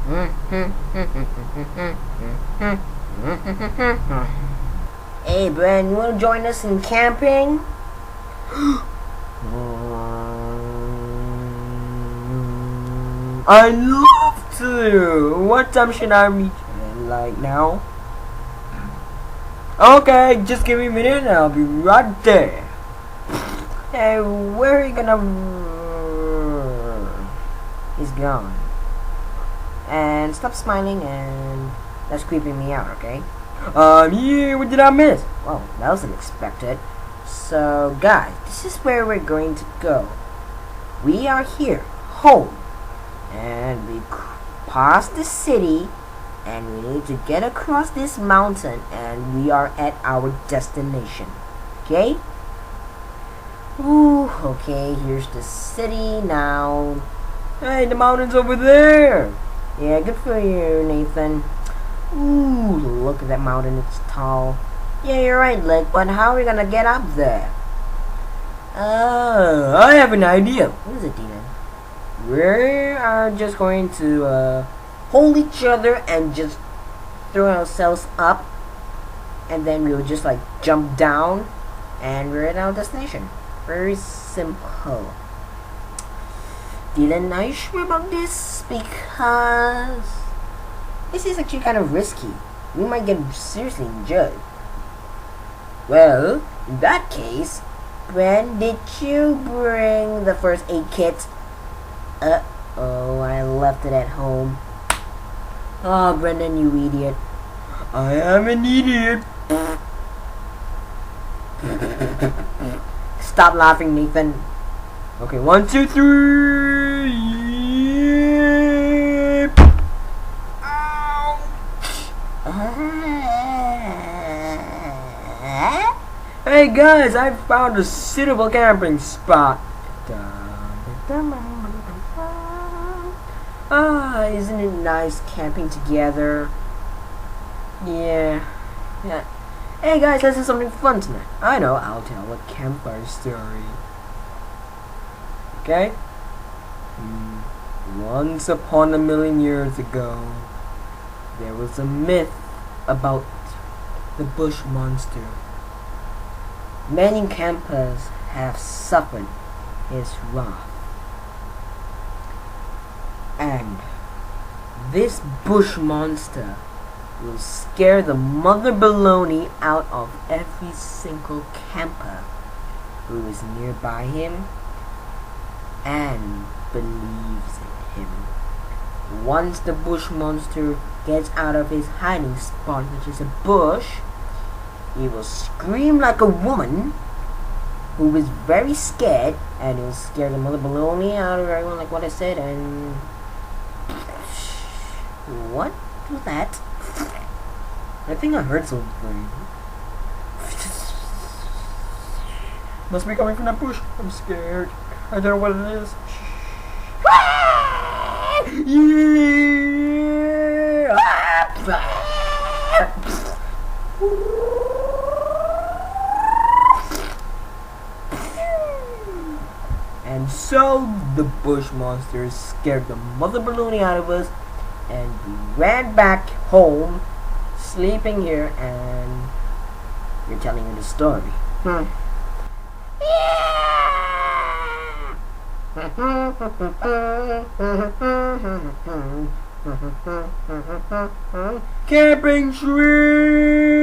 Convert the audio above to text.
Hey, Bren, you want to join us in camping? I'd love to! What time should I meet you? Like now? Okay, just give me a minute and I'll be right there. Hey, where are you gonna... He's gone. And stop smiling, and that's creeping me out, okay? Yeah, what did I miss? Well, that was unexpected. So, guys, this is where we're going to go. We are here, home. And we passed the city, and we need to get across this mountain, and we are at our destination. Okay? Ooh, okay, here's the city now. Hey, the mountain's over there. Yeah, good for you, Nathan. Ooh, look at that mountain, it's tall. Yeah, you're right, Lick, but how are we gonna get up there? I have an idea. What is it, Dina? We are just going to hold each other and just throw ourselves up, and then we'll just like jump down, and we're at our destination. Very simple. Dylan, are you sure about this? Because this is actually kind of risky. We might get seriously injured. Well, in that case, Bren, did you bring the first aid kit? Oh, I left it at home. Oh, Brendon, you idiot. I am an idiot. Stop laughing, Nathan. Okay, 1, 2, 3. Hey guys, I found a suitable camping spot. Isn't it nice camping together? Yeah. Hey guys, let's do something fun tonight. I know, I'll tell a campfire story. Okay? Once upon a million years ago, there was a myth about the bush monster. Many campers have suffered his wrath. And this bush monster will scare the mother baloney out of every single camper who is nearby him and believes in him. Once the bush monster gets out of his hiding spot, which is a bush, he will scream like a woman who is very scared, and he'll scare the mother baloney out of everyone, like what I said. And what was that? I think I heard something. Must be coming from that bush. I'm scared. I don't know what it is. And so the bush monster scared the mother baloney out of us, and we ran back home, sleeping here, and we're telling you the story. Camping trip.